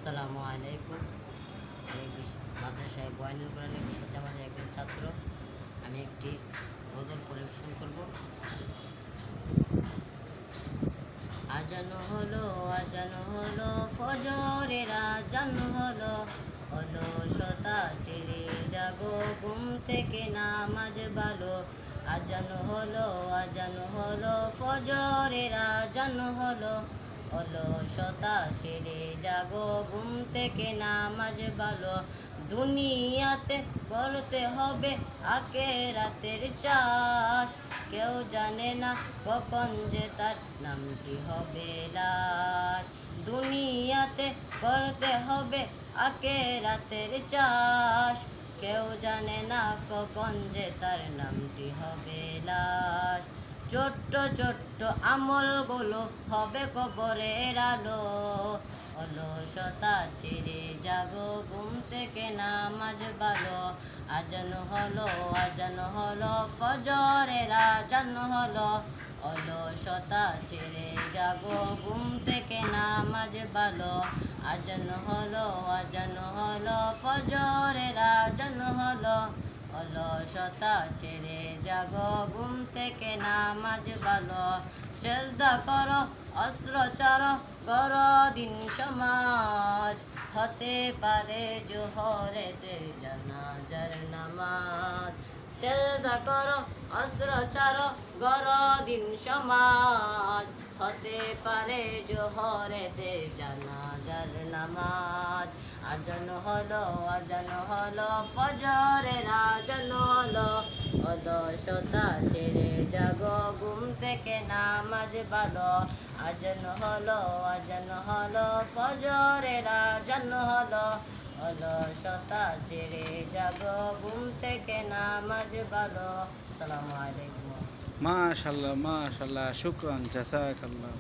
আসসালামু আলাইকুম। আমি মাদ্রাসায় বয়ানুল কোরআনের বিশ্বজামানের একজন ছাত্র। আমি একটি গজল পরিবেশন করব। আজান হলো ফজরের আজান হলো, অলসতা ছেড়ে জাগো ঘুম থেকে নামাজ ভালো। আজান হলো ফজরের আজান হলো, অলসতা ছেড়ে জাগো ঘুম থেকে নামাজ ভালো। দুনিয়াতে করতে হবে আখিরাতের চাষ, কেউ জানে না কখন যে তার নামটি হবে লাশ। দুনিয়াতে করতে হবে আখিরাতের চাষ, কেউ জানে না কখন যে তার নামটি হবে লাশ। ছোট্ট ছোট্ট আমলগুলো হবে কবরের আলো, অলসতা ছেড়ে জাগো ঘুম থেকে নামাজ ভালো। আজান হলো ফজরের আজান হলো, অলসতা ছেড়ে জাগো ঘুম থেকে নামাজ ভালো। আজান হলো ফজরের আজান হলো, অলসতা ছেড়ে জাগো ঘুম থেকে নামাজ ভালো। সেজদা করো অস্ত্র চারো করো দিন সমাজ, হতে পারে জোহরেতে জানাজার নামাজ। সেজদা করো অস্ত্র চারো করো দিন সমাজ, হতে পারে জোহরেতে জানাজার নামাজ। আজান হলো ফজরের আজান হলো, অলসতা ছেড়ে জাগো ঘুম থেকে নামাজ ভালো। আজান হলো ফজরের আজান হলো, অলসতা ছেড়ে জাগো ঘুম থেকে নামাজ ভালো। আসসালামু আলাইকুম। মাশাল্লাহ মাশাল্লাহ, শুকরান, জাযাকাল্লাহ।